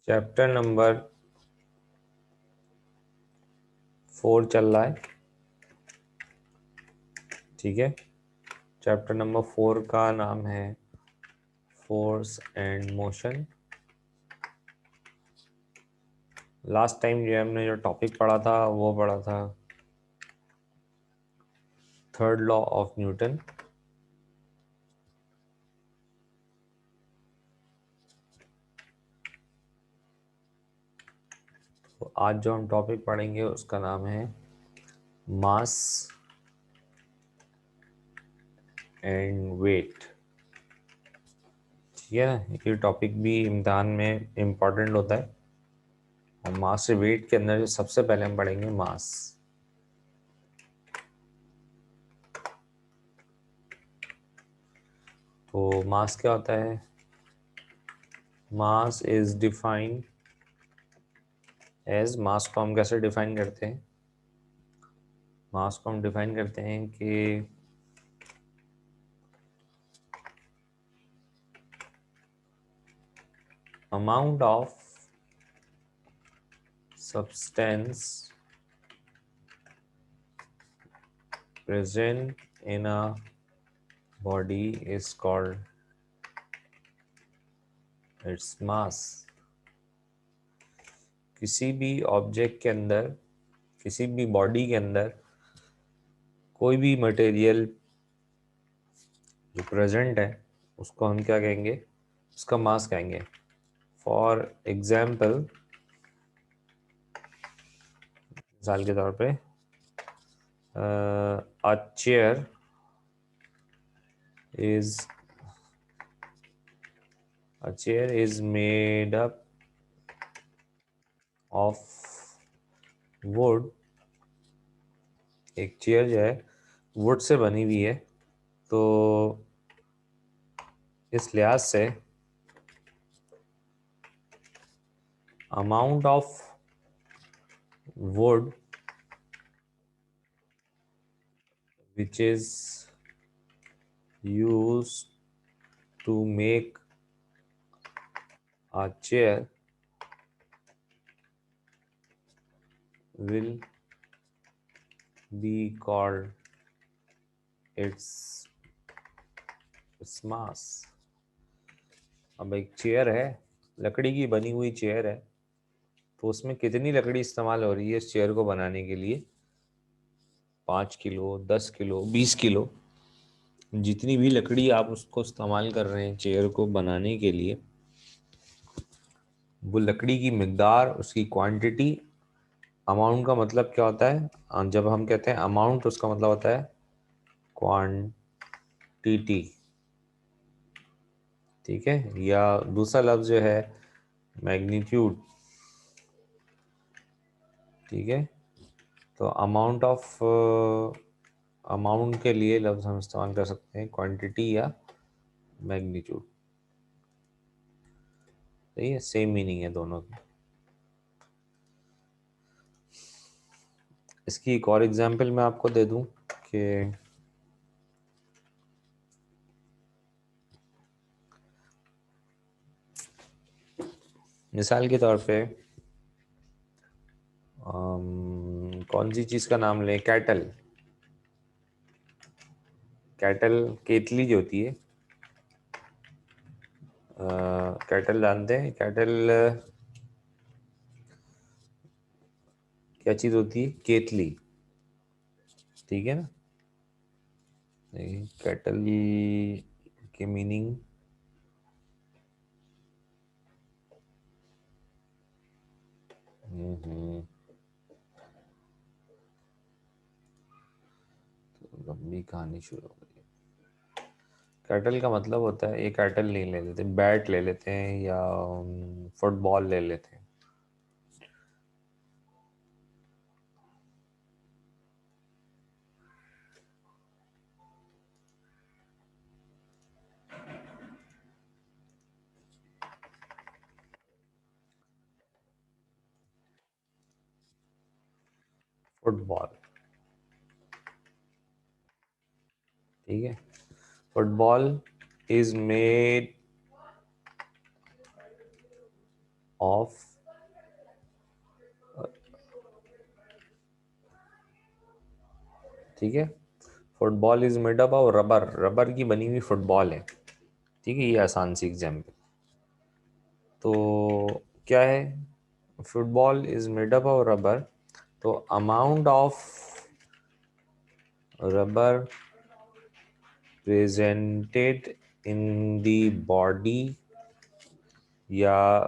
Chapter number 4 चल रहा है। ठीक है, चैप्टर नंबर 4 का नाम है force and motion. Last time जो हमने जो टॉपिक पढ़ा था वो पढ़ा था थर्ड लॉ ऑफ न्यूटन। तो आज जो हम टॉपिक पढ़ेंगे उसका नाम है मास एंड वेट। ठीक है ना, ये टॉपिक भी इम्तिहान में इम्पॉर्टेंट होता है। और मास से वेट के अंदर जो सबसे पहले हम पढ़ेंगे मास। तो मास क्या होता है? मास इज डिफाइंड एज, मास को हम कैसे डिफाइन करते हैं? मास को हम डिफाइन करते हैं कि amount of substance present in a body is called its mass। किसी भी ऑब्जेक्ट के अंदर, किसी भी बॉडी के अंदर कोई भी मटेरियल जो प्रेजेंट है उसको हम क्या कहेंगे? उसका मास कहेंगे। फॉर एग्जाम्पल, मिसाल के तौर पे a chair is made up of wood। एक चेयर जो है वुड से बनी हुई है, तो इस लिहाज से amount of wood which is used to make a chair will be called its mass। अब एक चेयर है, लकड़ी की बनी हुई चेयर है, तो उसमें कितनी लकड़ी इस्तेमाल हो रही है इस चेयर को बनाने के लिए? 5 किलो, 10 किलो, 20 किलो, जितनी भी लकड़ी आप उसको इस्तेमाल कर रहे हैं चेयर को बनाने के लिए, वो लकड़ी की मिकदार, उसकी क्वांटिटी। अमाउंट का मतलब क्या होता है? जब हम कहते हैं अमाउंट तो उसका मतलब होता है क्वांटिटी। ठीक है, या दूसरा लफ्ज जो है मैग्नीट्यूड। ठीक है, तो अमाउंट के लिए लफ्ज हम इस्तेमाल कर सकते हैं क्वांटिटी या मैग्नीट्यूड। सही है, सेम मीनिंग है दोनों की। इसकी एक और एग्जांपल मैं आपको दे दूं कि मिसाल के तौर पे कौन सी चीज़ का नाम लें? कैटल। कैटल केतली जो होती है, कैटल जानते हैं? कैटल क्या चीज़ होती है? केतली। ठीक है ना? कैटल के मीनिंग तो लंबी कहानी शुरू हो गई। कैटल का मतलब होता है, ये कैटल नहीं ले लेते, बैट ले लेते हैं या फुटबॉल ले लेते हैं। फुटबॉल, ठीक है। फुटबॉल इज मेड ऑफ ठीक है। Football is made up of rubber, rubber की बनी हुई फुटबॉल है। ठीक है, ये आसान सी एग्जाम्पल। तो क्या है, football is made up of rubber, तो amount of rubber presented in the body, या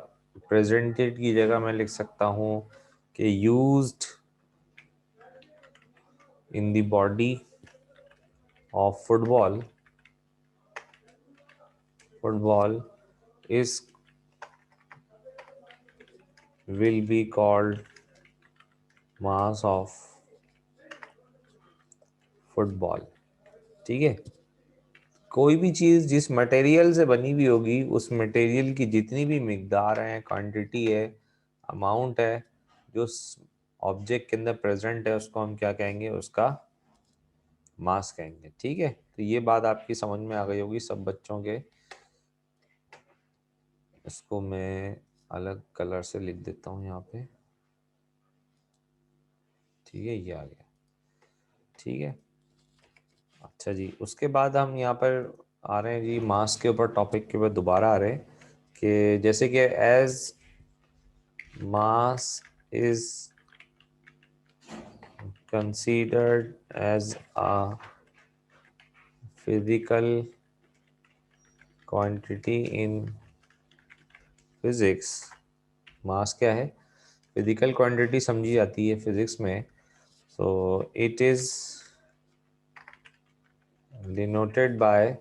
प्रेजेंटेड की जगह मैं लिख सकता हूँ कि used in the body of football, football is will be called mass of football. ठीक है, कोई भी चीज जिस मटेरियल से बनी हुई होगी, उस मटेरियल की जितनी भी मिकदार है, क्वांटिटी है, अमाउंट है, जो ऑब्जेक्ट के अंदर प्रेजेंट है, उसको हम क्या कहेंगे, उसका मास कहेंगे। ठीक है, तो ये बात आपकी समझ में आ गई होगी सब बच्चों के। इसको मैं अलग कलर से लिख देता हूँ यहाँ पे। ठीक है, ये आ गया। ठीक है, अच्छा जी, उसके बाद हम यहाँ पर आ रहे हैं जी मास के ऊपर, टॉपिक के ऊपर दोबारा आ रहे हैं कि जैसे कि as mass is considered as a physical quantity in physics. Mass क्या है, फिजिकल क्वांटिटी समझी जाती है फिजिक्स में। So it is denoted by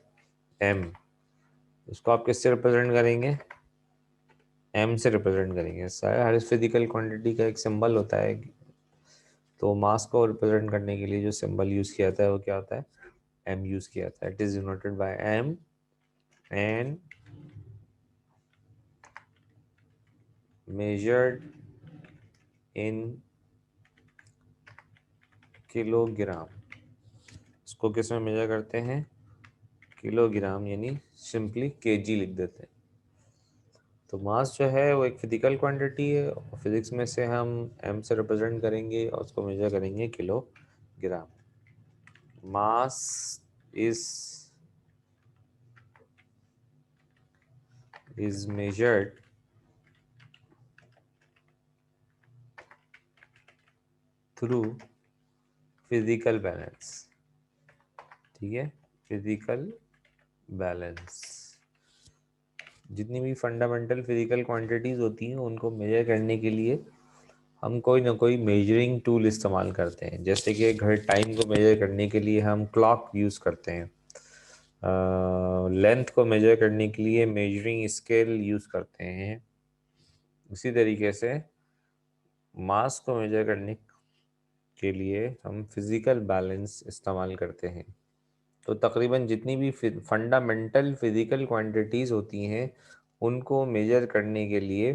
M. उसको आप किससे रिप्रेजेंट करेंगे, एम से रिप्रेजेंट करेंगे। हर फिजिकल क्वांटिटी का एक सिंबल होता है, तो मास को रिप्रेजेंट करने के लिए जो सिंबल यूज किया जाता है वो क्या होता है, एम यूज किया जाता है। It is denoted by M and measured in kilogram. इसको किस में मेजर करते हैं, किलोग्राम, यानी सिंपली केजी लिख देते हैं। तो मास जो है वो एक फिजिकल क्वांटिटी है, और फिजिक्स में से हम एम से रिप्रेजेंट करेंगे और उसको मेजर करेंगे kilogram. Mass is measured through physical balance। ठीक है, फिजिकल बैलेंस। जितनी भी फंडामेंटल फिजिकल क्वांटिटीज होती हैं उनको मेजर करने के लिए हम कोई ना कोई मेजरिंग टूल इस्तेमाल करते हैं। जैसे कि घर टाइम को मेजर करने के लिए हम क्लॉक यूज़ करते हैं, लेंथ को मेजर करने के लिए मेजरिंग स्केल यूज़ करते हैं। उसी तरीके से मास को मेजर करने के लिए हम फिजिकल बैलेंस इस्तेमाल करते हैं। तो तकरीबन जितनी भी फंडामेंटल फिजिकल क्वांटिटीज़ होती हैं उनको मेजर करने के लिए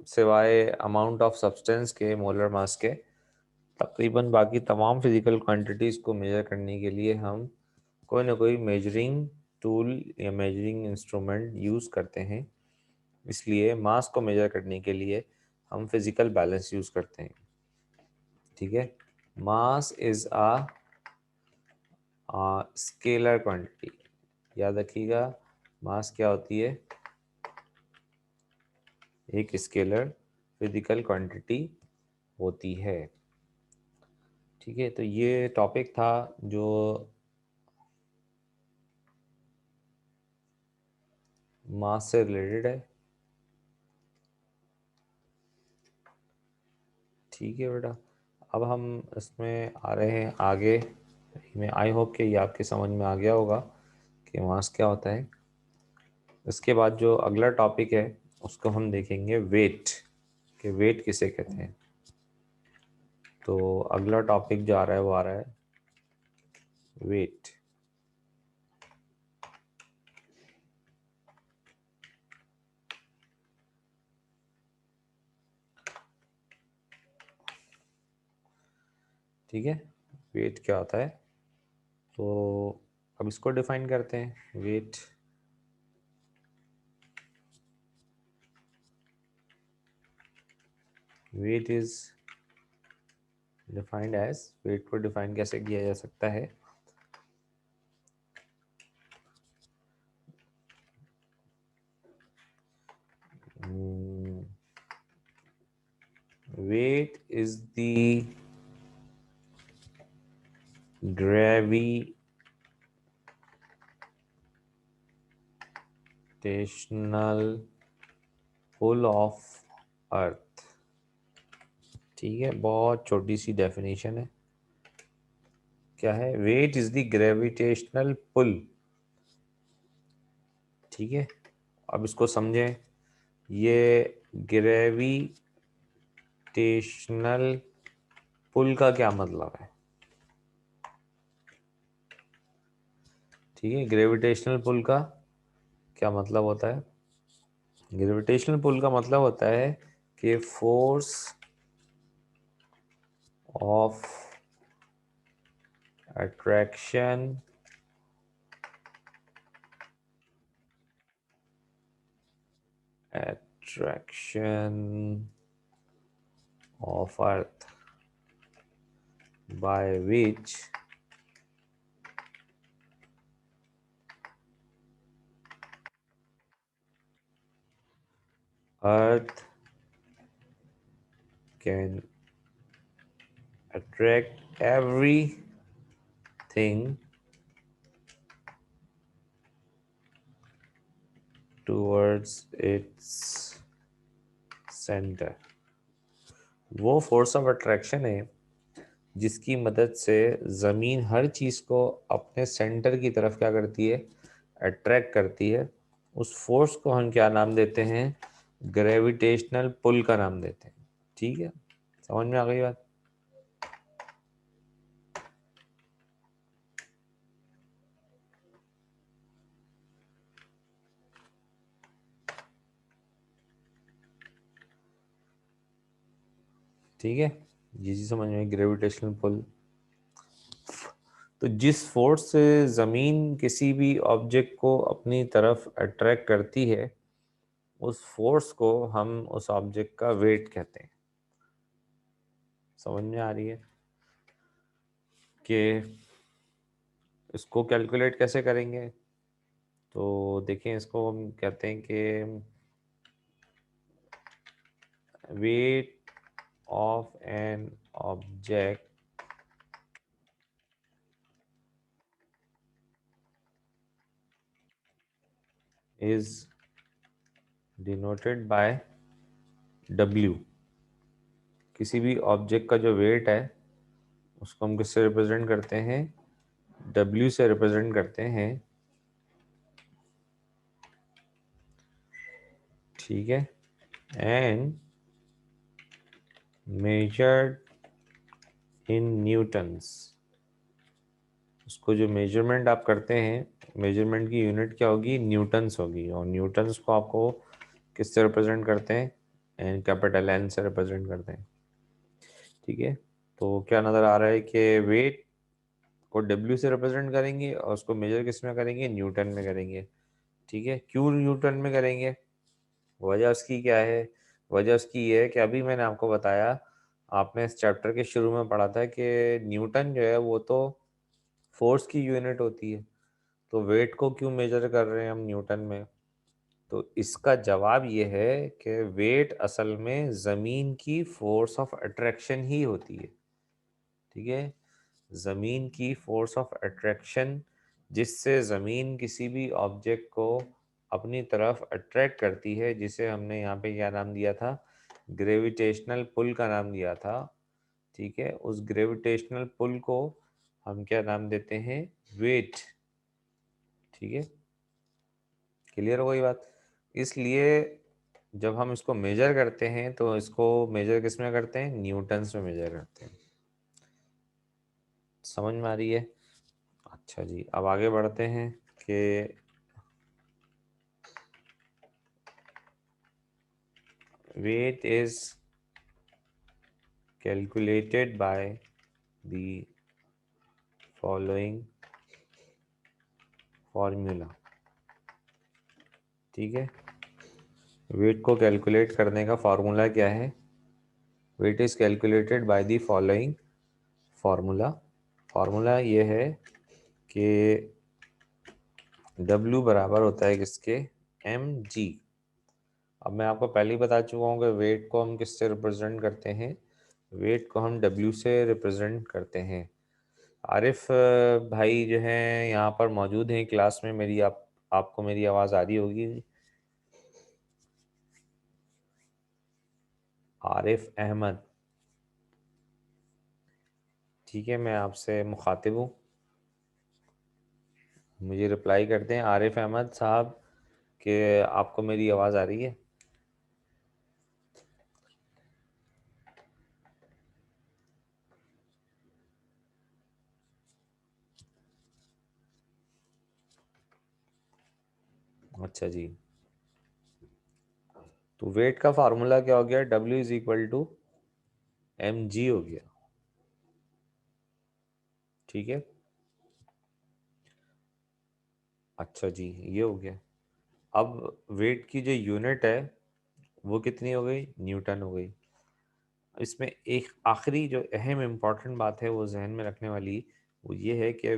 सिवाय अमाउंट ऑफ सब्सटेंस के, मोलर मास के, तकरीबन बाकी तमाम फिजिकल क्वांटिटीज़ को मेजर करने के लिए हम कोई ना कोई मेजरिंग टूल या मेजरिंग इंस्ट्रूमेंट यूज़ करते हैं। इसलिए मास को मेजर करने के लिए हम फिजिकल बैलेंस यूज़ करते हैं। ठीक है, मास इज़ स्केलर क्वांटिटी। याद रखिएगा, मास क्या होती है, एक स्केलर फिजिकल क्वांटिटी होती है। ठीक है, तो ये टॉपिक था जो मास से रिलेटेड है। ठीक है बेटा, अब हम इसमें आ रहे हैं आगे में। आई होप कि ये आपके समझ में आ गया होगा कि मास क्या होता है। इसके बाद जो अगला टॉपिक है उसको हम देखेंगे वेट, कि वेट किसे कहते हैं। तो अगला टॉपिक जो आ रहा है वो आ रहा है वेट। ठीक है, वेट क्या होता है, तो अब इसको डिफाइन करते हैं। Weight weight is defined as, weight को डिफाइन कैसे किया जा सकता है? Weight is the gravitational pull of earth. ठीक है, बहुत छोटी सी डेफिनेशन है। क्या है? Weight is the gravitational pull. ठीक है, अब इसको समझें। ये ग्रेविटेशनल पुल का क्या मतलब है? ठीक है, ग्रेविटेशनल पुल का क्या मतलब होता है? ग्रेविटेशनल पुल का मतलब होता है कि force of attraction of earth by which earth can attract everything towards its center। वो फोर्स ऑफ अट्रैक्शन है जिसकी मदद से ज़मीन हर चीज़ को अपने सेंटर की तरफ क्या करती है? अट्रैक्ट करती है। उस फोर्स को हम क्या नाम देते हैं? ग्रेविटेशनल पुल का नाम देते हैं। ठीक है, समझ में आ गई बात? ठीक है, ये चीज़ समझ में, ग्रेविटेशनल पुल। तो जिस फोर्स से ज़मीन किसी भी ऑब्जेक्ट को अपनी तरफ अट्रैक्ट करती है, उस फोर्स को हम उस ऑब्जेक्ट का वेट कहते हैं। समझ में आ रही है कि इसको कैलकुलेट कैसे करेंगे? तो देखें, इसको हम कहते हैं कि weight of an object is denoted bye W। किसी भी ऑब्जेक्ट का जो वेट है उसको हम किससे रिप्रेजेंट करते हैं? W से रिप्रेजेंट करते हैं। ठीक है, एंड मेजर्ड इन न्यूटन्स। उसको जो मेजरमेंट आप करते हैं, मेजरमेंट की यूनिट क्या होगी? न्यूटन्स होगी। और न्यूटन्स को आपको किससे रिप्रेजेंट करते हैं? एन, कैपिटल एन से रिप्रेजेंट करते हैं। ठीक है, तो क्या नज़र आ रहा है कि वेट को W से रिप्रेजेंट करेंगे और उसको मेजर किस में करेंगे? न्यूटन में करेंगे। ठीक है, क्यों न्यूटन में करेंगे? वजह उसकी क्या है? वजह उसकी ये है कि अभी मैंने आपको बताया, आपने इस चैप्टर के शुरू में पढ़ा था कि न्यूटन जो है वो तो फोर्स की यूनिट होती है। तो वेट को क्यों मेजर कर रहे हैं हम न्यूटन में? तो इसका जवाब ये है कि वेट असल में ज़मीन की फोर्स ऑफ अट्रैक्शन ही होती है। ठीक है, ज़मीन की फोर्स ऑफ अट्रैक्शन, जिससे ज़मीन किसी भी ऑब्जेक्ट को अपनी तरफ अट्रैक्ट करती है, जिसे हमने यहाँ पे क्या नाम दिया था? ग्रेविटेशनल पुल का नाम दिया था। ठीक है, उस ग्रेविटेशनल पुल को हम क्या नाम देते हैं? वेट। ठीक है, क्लियर हो गई बात? इसलिए जब हम इसको मेजर करते हैं तो इसको मेजर किस में करते हैं? न्यूटन्स में मेजर करते हैं। समझ में आ रही है? अच्छा जी, अब आगे बढ़ते हैं कि weight is calculated by the following formula। ठीक है, वेट को कैलकुलेट करने का फार्मूला क्या है? Weight is calculated by the following formula. Formula ये है कि W बराबर होता है किसके, mg। अब मैं आपको पहले ही बता चुका हूँ कि वेट को हम किससे रिप्रेजेंट करते हैं, वेट को हम W से रिप्रेजेंट करते हैं। आरिफ भाई जो हैं यहाँ पर मौजूद हैं क्लास में, मेरी आपको मेरी आवाज़ आ रही होगी। आरिफ अहमद, ठीक है, मैं आपसे मुखातिब हूँ, मुझे रिप्लाई करते हैं आरिफ अहमद साहब कि आपको मेरी आवाज़ आ रही है। अच्छा जी, तो वेट का फार्मूला क्या हो गया, W is equal to mg हो गया, ठीक है। अच्छा जी, ये हो गया। अब वेट की जो यूनिट है वो कितनी हो गई, न्यूटन हो गई। इसमें एक आखिरी जो अहम इम्पॉर्टेंट बात है वो जहन में रखने वाली, वो ये है कि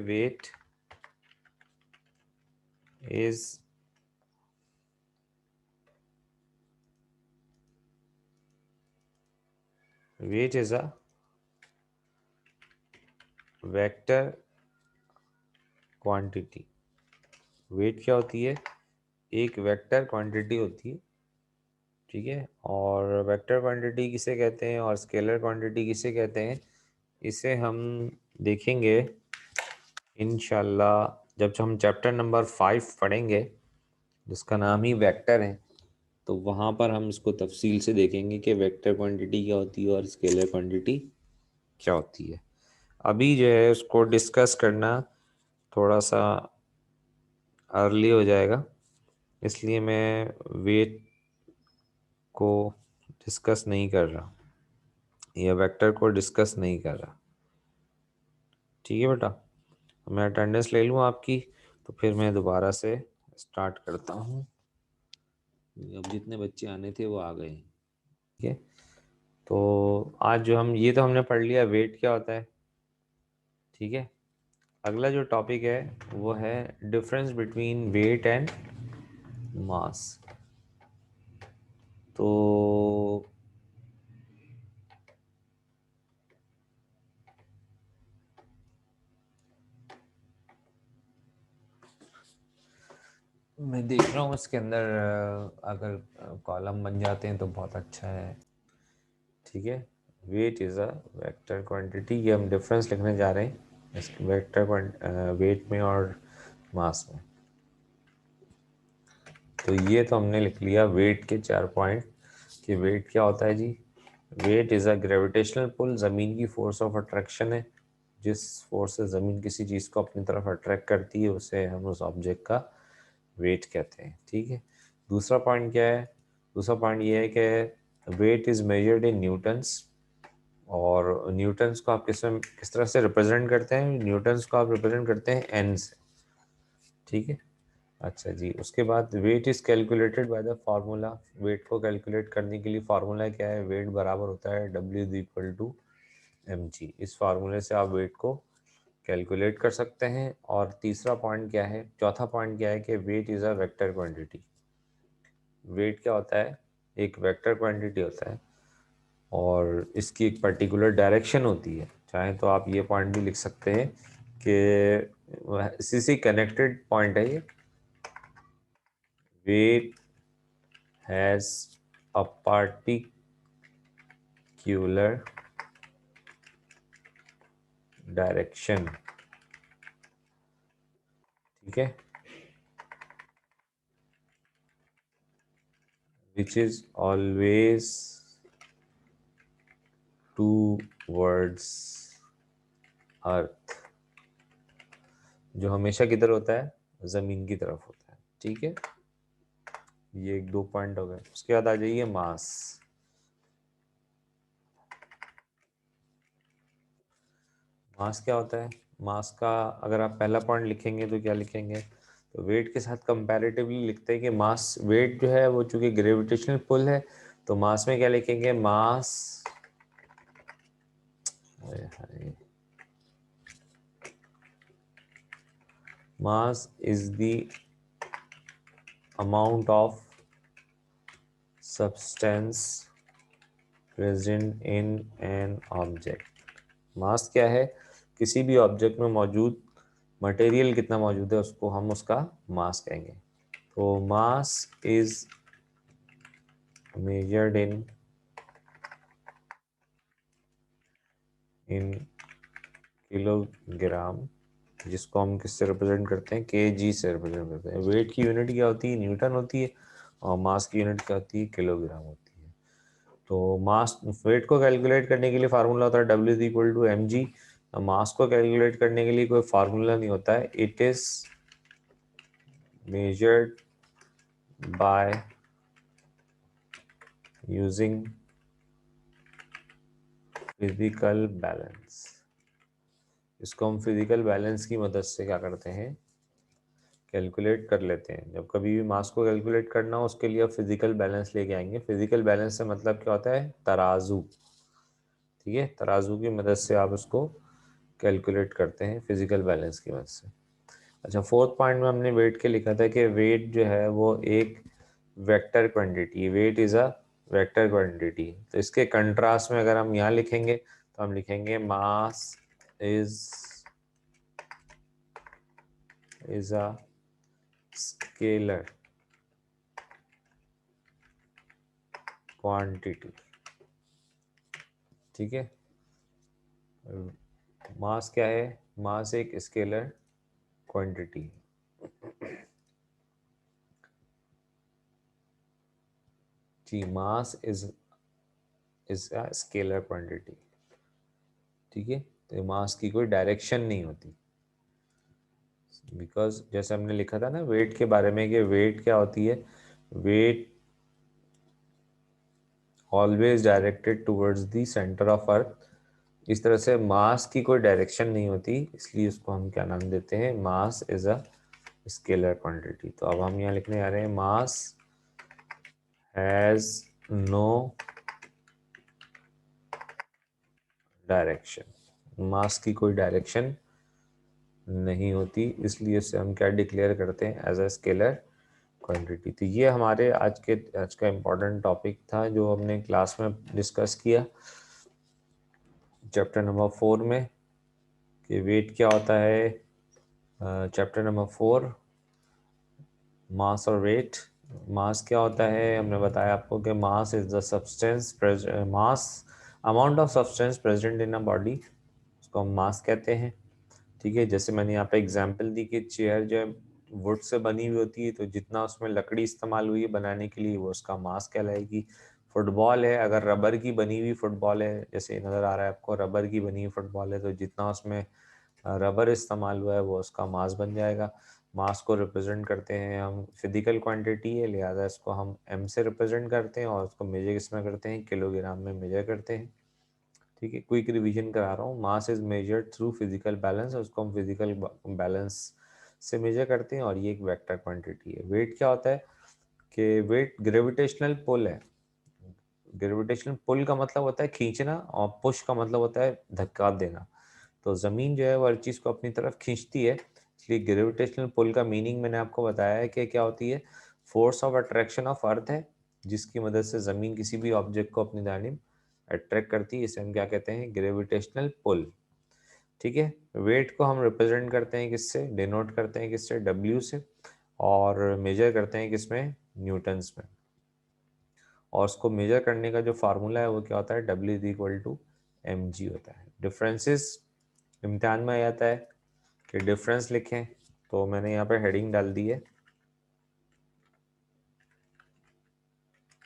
is weight is a vector quantity. Weight क्या होती है, एक वेक्टर क्वांटिटी होती है, ठीक है। और वेक्टर क्वांटिटी किसे कहते हैं और स्केलर क्वांटिटी किसे कहते हैं, इसे हम देखेंगे इंशाल्लाह जब हम चैप्टर नंबर 5 पढ़ेंगे जिसका नाम ही वेक्टर है, तो वहाँ पर हम इसको तफसील से देखेंगे कि वेक्टर क्वांटिटी क्या होती है और स्केलर क्वांटिटी क्या होती है। अभी जो है उसको डिस्कस करना थोड़ा सा अर्ली हो जाएगा, इसलिए मैं वेट को डिस्कस नहीं कर रहा या वेक्टर को डिस्कस नहीं कर रहा, ठीक है बेटा। मैं अटेंडेंस ले लूँ आपकी, तो फिर मैं दोबारा से स्टार्ट करता हूँ। अब जितने बच्चे आने थे वो आ गए, ठीक है। तो आज जो हम ये तो हमने पढ़ लिया वेट क्या होता है, ठीक है। अगला जो टॉपिक है वो है difference between weight and mass. तो मैं देख रहा हूँ इसके अंदर अगर कॉलम बन जाते हैं तो बहुत अच्छा है, ठीक है। Weight is a vector quantity, ये हम डिफरेंस लिखने जा रहे हैं इस वेक्टर वेट में और मास में। तो ये तो हमने लिख लिया वेट के 4 पॉइंट कि वेट क्या होता है जी। Weight is a gravitational pull, ज़मीन की फोर्स ऑफ अट्रैक्शन है, जिस फोर्स से ज़मीन किसी चीज़ को अपनी तरफ अट्रैक्ट करती है उसे हम उस ऑब्जेक्ट का वेट कहते हैं, ठीक है। दूसरा पॉइंट क्या है, दूसरा पॉइंट ये है कि weight is measured in newtons, और न्यूटन्स को आप किस तरह से रिप्रेजेंट करते हैं, न्यूटन्स को आप रिप्रेजेंट करते हैं एन से, ठीक है। अच्छा जी, उसके बाद weight is calculated by the formula. Weight को कैलकुलेट करने के लिए फार्मूला क्या है, वेट बराबर होता है W is equal to mg। इस फार्मूले से आप वेट को कैलकुलेट कर सकते हैं। और तीसरा पॉइंट क्या है, चौथा पॉइंट क्या है कि weight is a vector quantity. Weight क्या होता है, एक वेक्टर क्वांटिटी होता है और इसकी एक पर्टिकुलर डायरेक्शन होती है। चाहे तो आप ये पॉइंट भी लिख सकते हैं कि इसी से कनेक्टेड पॉइंट है ये, weight has a particular direction, ठीक है, which is always towards earth, जो हमेशा किधर होता है, जमीन की तरफ होता है, ठीक है। ये एक दो पॉइंट हो गए। उसके बाद आ जाइए मास। मास क्या होता है, मास का अगर आप पहला पॉइंट लिखेंगे तो क्या लिखेंगे, तो वेट के साथ कंपैरेटिवली लिखते हैं कि मास, वेट जो है वो चूंकि ग्रेविटेशनल पुल है, तो मास में क्या लिखेंगे, mass mass is the amount of substance present in an object. Mass क्या है? किसी भी ऑब्जेक्ट में मौजूद मटेरियल कितना मौजूद है उसको हम उसका मास कहेंगे। तो mass is measured in kilogram, जिसको हम किससे रिप्रेजेंट करते हैं? केजी से रिप्रेजेंट करते हैं। वेट की यूनिट क्या होती है? न्यूटन होती है। और मास की यूनिट क्या होती है? किलोग्राम होती है। तो मास, वेट को कैलकुलेट करने के लिए फार्मूला होता है W is equal to mg। Mass को कैलकुलेट करने के लिए कोई फार्मूला नहीं होता है। It is measured by using physical balance. इसको हम फिजिकल बैलेंस की मदद से क्या करते हैं? कैलकुलेट कर लेते हैं। जब कभी भी मास को कैलकुलेट करना हो उसके लिए आप फिजिकल बैलेंस लेके आएंगे। फिजिकल बैलेंस से मतलब क्या होता है? तराजू। ठीक है, तराजू की मदद से आप उसको कैलकुलेट करते हैं फिजिकल बैलेंस की मदद से। अच्छा, फोर्थ पॉइंट में हमने वेट के लिखा था कि वेट जो है वो एक vector quantity, weight is a vector quantity. तो इसके कंट्रास्ट में अगर हम यहाँ लिखेंगे तो हम लिखेंगे mass is a scalar quantity. ठीक है, मास क्या है? मास एक स्केलर क्वांटिटी। जी, mass is a scalar quantity. ठीक है, तो मास की कोई डायरेक्शन नहीं होती। बिकॉज जैसे हमने लिखा था ना वेट के बारे में कि वेट क्या होती है? Weight always directed towards the centre of earth. इस तरह से मास की कोई डायरेक्शन नहीं होती, इसलिए उसको हम क्या नाम देते हैं? मास इज अ स्केलर क्वांटिटी। तो अब हम यहाँ लिखने आ रहे हैं मास हैज नो डायरेक्शन। मास की कोई डायरेक्शन नहीं होती, इसलिए इसे हम क्या डिक्लेयर करते हैं? As a scalar quantity. तो ये हमारे आज का इम्पोर्टेंट टॉपिक था जो हमने क्लास में डिस्कस किया चैप्टर नंबर 4 में कि वेट क्या होता है। चैप्टर नंबर 4, मास और वेट। मास क्या होता है? हमने बताया आपको कि मास is the substance mass amount of substance present in a body, उसको हम मास कहते हैं। ठीक है, जैसे मैंने यहाँ पे एग्जांपल दी कि चेयर जो है वुड से बनी हुई होती है, तो जितना उसमें लकड़ी इस्तेमाल हुई है बनाने के लिए वो उसका मास कहलाएगी। फुटबॉल है, अगर रबर की बनी हुई फुटबॉल है, जैसे नज़र आ रहा है आपको रबर की बनी हुई फुटबॉल है, तो जितना उसमें रबर इस्तेमाल हुआ है वो उसका मास बन जाएगा। मास को रिप्रेजेंट करते हैं हम, फिजिकल क्वांटिटी है लिहाजा इसको हम एम से रिप्रेजेंट करते हैं और उसको मेजर किसमें करते हैं? किलोग्राम में मेजर करते हैं। ठीक है, क्विक रिवीजन करा रहा हूँ। Mass is measured through physical balance, उसको हम फिजिकल बैलेंस से मेजर करते हैं और ये एक वेक्टर क्वांटिटी है। वेट क्या होता है? कि वेट ग्रेविटेशनल पुल है। ग्रेविटेशनल पुल का मतलब होता है खींचना और पुश का मतलब होता है धक्का देना। तो ज़मीन जो है वो हर चीज़ को अपनी तरफ खींचती है, इसलिए ग्रेविटेशनल पुल का मीनिंग मैंने आपको बताया है कि क्या होती है? Force of attraction of earth है, जिसकी मदद से ज़मीन किसी भी ऑब्जेक्ट को अपनी जानिब अट्रैक्ट करती है। इसे हम क्या कहते हैं? Gravitational pull. ठीक है, वेट को हम रिप्रेजेंट करते हैं किससे? डिनोट करते हैं किससे? डब्ल्यू से। और मेजर करते हैं किसमें? न्यूटन्स में। और उसको मेजर करने का जो फार्मूला है वो क्या होता है? W is equal to mg होता है। डिफरेंसेस इम्तिहान में आ जाता है कि डिफरेंस लिखें, तो मैंने यहाँ पे हेडिंग डाल दी है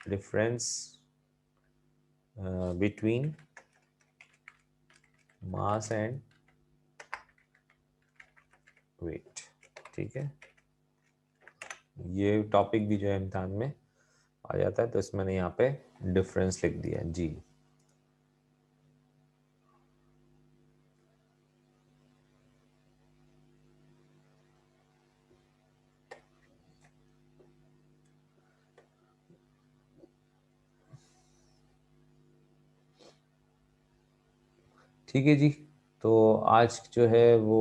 difference between mass and weight. ठीक है, ये टॉपिक भी जो है इम्तिहान में आ जाता है, तो इसमें मैंने यहाँ पे डिफरेंस लिख दिया जी। ठीक है जी। तो आज जो है वो